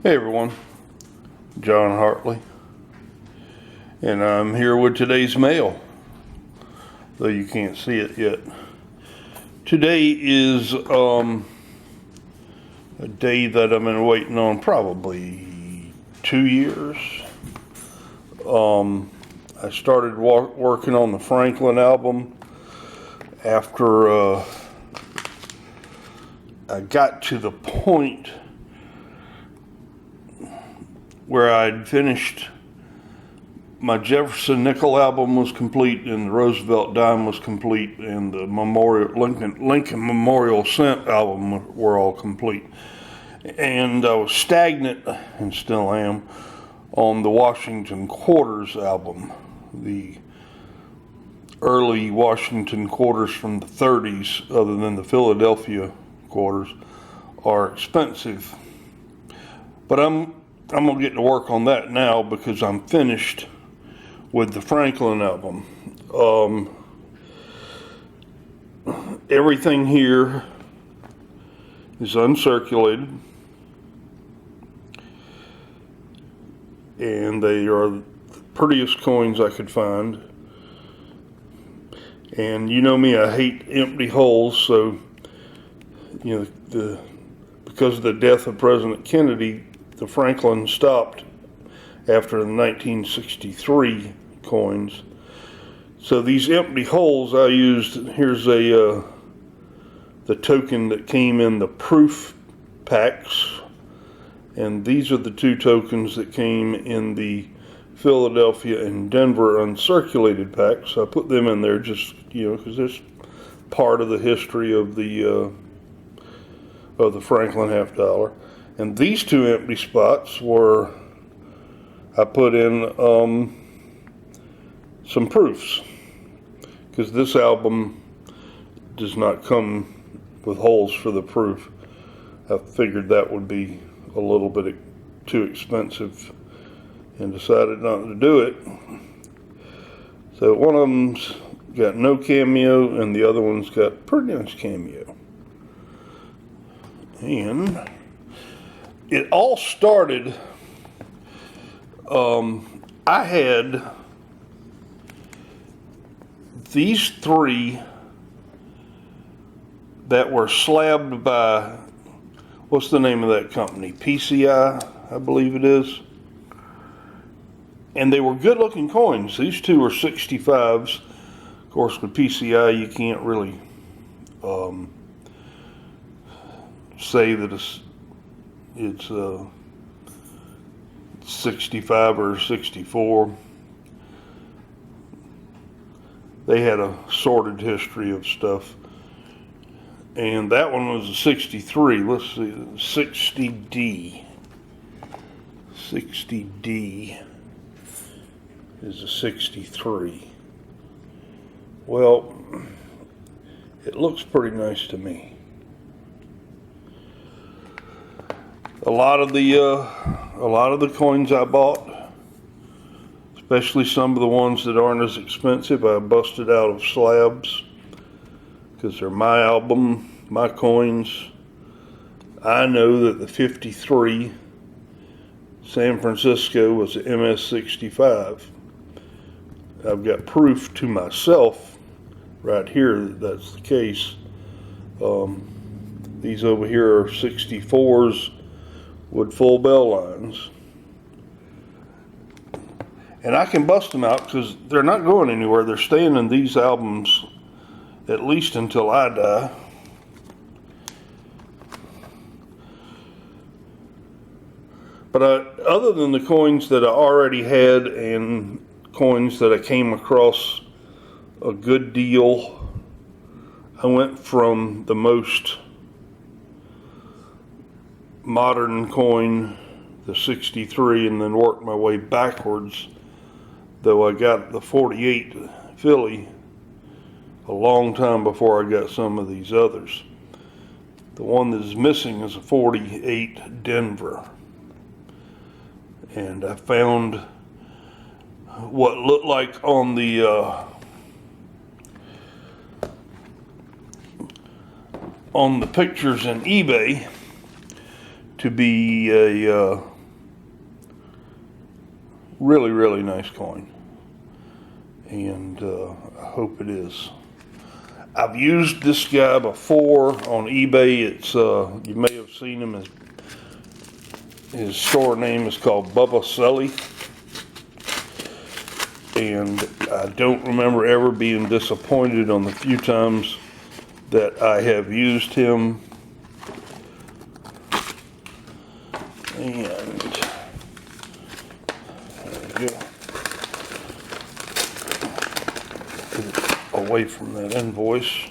Hey everyone, John Hartley, and I'm here with today's mail, though you can't see it yet. Today is a day that I've been waiting on probably 2 years. I started working on the Franklin album after I got to the point where I'd finished my Jefferson Nickel album was complete, and the Roosevelt Dime was complete, and the Lincoln Memorial Cent album were all complete. And I was stagnant, and still am, on the Washington Quarters album. The early Washington Quarters from the 30s, other than the Philadelphia Quarters, are expensive. But I'm gonna get to work on that now because I'm finished with the Franklin album. Everything here is uncirculated, and they are the prettiest coins I could find. And you know me, I hate empty holes, so because of the death of President Kennedy, the Franklin stopped after the 1963 coins. So these empty holes I used, here's the token that came in the proof packs, and these are the two tokens that came in the Philadelphia and Denver uncirculated packs. So I put them in there just, because it's part of the history of the Franklin half dollar. And these two empty spots were, I put in some proofs, because this album does not come with holes for the proof. I figured that would be a little bit too expensive and decided not to do it. So one of them's got no cameo and the other one's got pretty nice cameo. And it all started, I had these three that were slabbed by, what's the name of that company? PCI, I believe it is. And they were good looking coins. These two are 65s. Of course, with PCI, you can't really say that it's 65 or 64. They had a sordid history of stuff. And that one was a 63. Let's see, 60D. 60D is a 63. Well, it looks pretty nice to me. A lot of the coins I bought, especially some of the ones that aren't as expensive, I busted out of slabs because they're my album, my coins. I know that the 53 San Francisco was an MS-65. I've got proof to myself right here that that's the case. These over here are 64s with full bell lines. And I can bust them out because they're not going anywhere. They're staying in these albums at least until I die. But other than the coins that I already had and coins that I came across a good deal, I went from the most modern coin, the 63, and then worked my way backwards, though I got the 48 Philly a long time before I got some of these others. The one that is missing is a 48 Denver. And I found what looked like on the pictures in eBay to be a really, really nice coin. And I hope it is. I've used this guy before on eBay. It's you may have seen him. His store name is called Bubba Sully. And I don't remember ever being disappointed on the few times that I have used him. And there we go. Get it away from that invoice.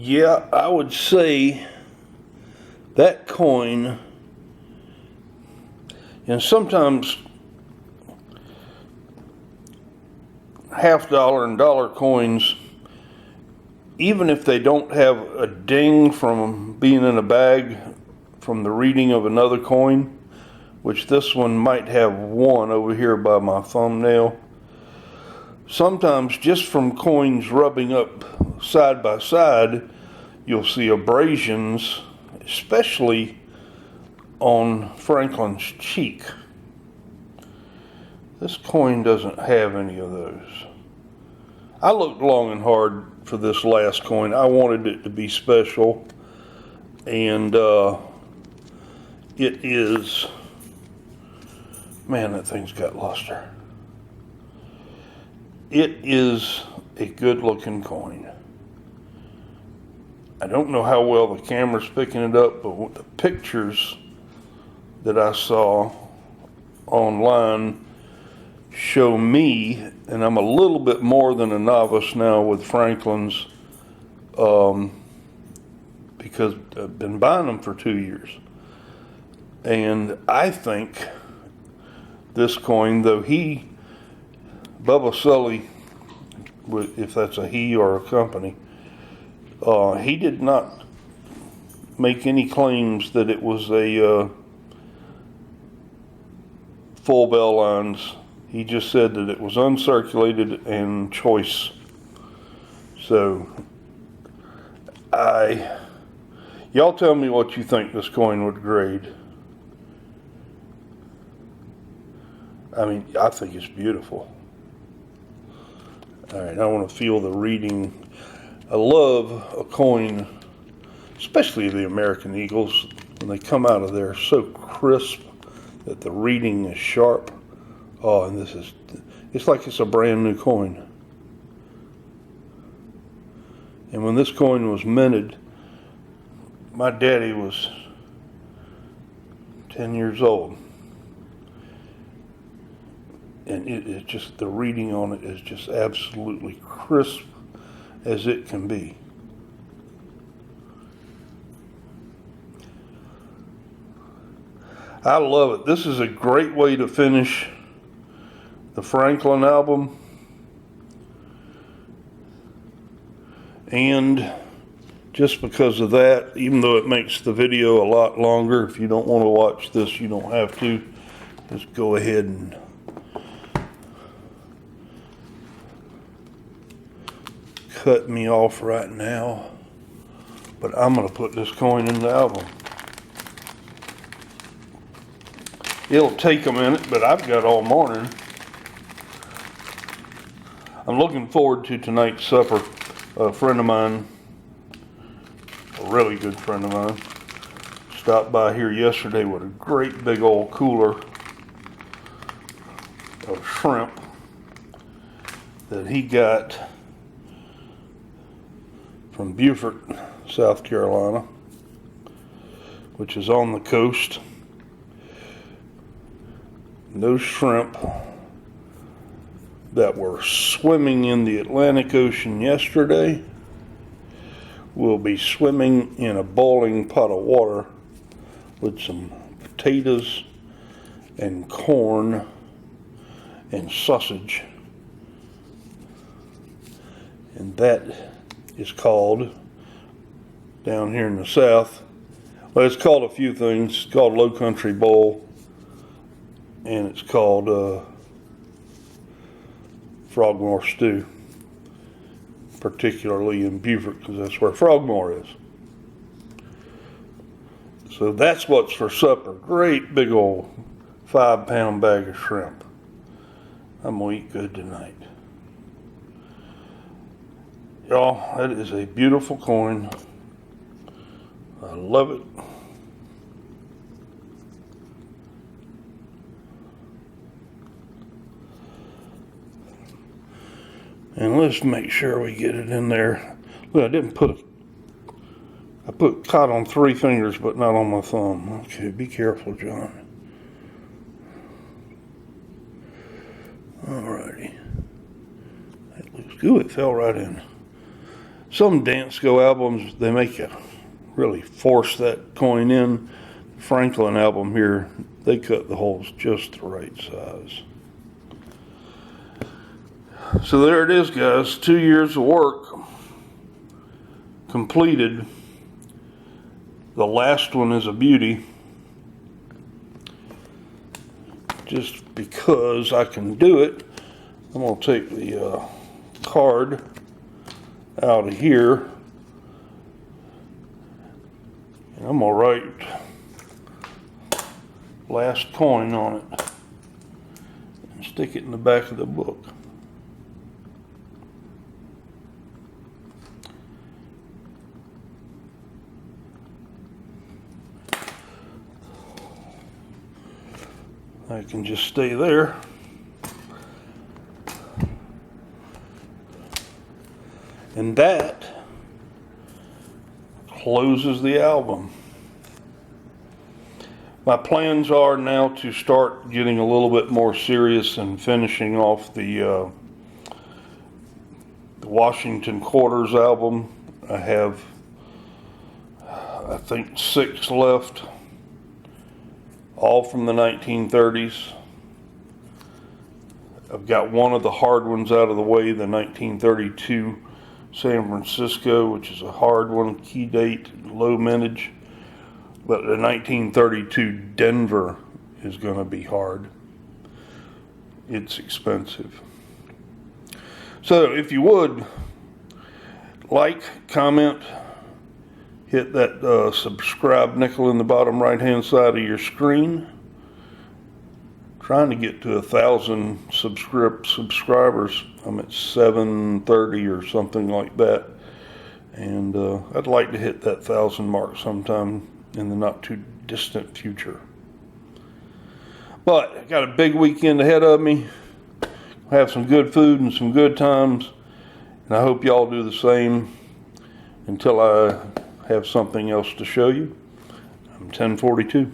Yeah, I would say that coin, and sometimes $50 and dollar coins, even if they don't have a ding from being in a bag from the reading of another coin, which this one might have one over here by my thumbnail. Sometimes just from coins rubbing up side by side, you'll see abrasions, especially on Franklin's cheek. This coin doesn't have any of those. I looked long and hard for this last coin. I wanted it to be special, and it is, man, that thing's got luster. It is a good looking coin. I don't know how well the camera's picking it up, but the pictures that I saw online show me, and I'm a little bit more than a novice now with Franklin's, because I've been buying them for 2 years. And I think this coin, though Bubba Sully, if that's a he or a company, he did not make any claims that it was a full bell lines. He just said that it was uncirculated and choice. So, y'all tell me what you think this coin would grade. I mean, I think it's beautiful. All right, I want to feel the reading. I love a coin, especially the American Eagles, when they come out of there so crisp that the reading is sharp. Oh, and it's like it's a brand new coin. And when this coin was minted, my daddy was 10 years old. And it's just, the reading on it is just absolutely crisp as it can be. I love it. This is a great way to finish the Franklin album. And just because of that, even though it makes the video a lot longer, if you don't want to watch this, you don't have to. Just go ahead and cut me off right now. But I'm going to put this coin in the album. It'll take a minute, but I've got all morning. I'm looking forward to tonight's supper. A friend of mine, a really good friend of mine, stopped by here yesterday with a great big old cooler of shrimp that he got from Beaufort, South Carolina, which is on the coast. And those shrimp that were swimming in the Atlantic Ocean yesterday will be swimming in a boiling pot of water with some potatoes and corn and sausage. And that is called, down here in the south, well, it's called a few things. It's called Low Country Bowl, and it's called Frogmore Stew, particularly in Beaufort, because that's where Frogmore is. So that's what's for supper. Great big old 5-pound bag of shrimp. I'm gonna eat good tonight. Y'all, that is a beautiful coin. I love it. And let's make sure we get it in there. Look, I put caught on 3 fingers, but not on my thumb. Okay, be careful, John. Alrighty. That looks good. It fell right in. Some Dansko albums, they make you really force that coin in. Franklin album here, they cut the holes just the right size. So there it is, guys. 2 years of work completed. The last one is a beauty. Just because I can do it, I'm going to take the card out of here. And I'm going to write last coin on it and stick it in the back of the book. I can just stay there. And that closes the album. My plans are now to start getting a little bit more serious and finishing off the Washington Quarters album. I have, I think, 6 left. All from the 1930s. I've got one of the hard ones out of the way, the 1932 San Francisco, which is a hard one, key date, low mintage. But the 1932 Denver is going to be hard. It's expensive. So if you would, like, comment, hit that subscribe nickel in the bottom right hand side of your screen. Trying to get to 1,000 subscribers. I'm at 730 or something like that. And I'd like to hit that 1,000 mark sometime in the not too distant future. But I got a big weekend ahead of me. Have some good food and some good times. And I hope y'all do the same until I have something else to show you. I'm 1042.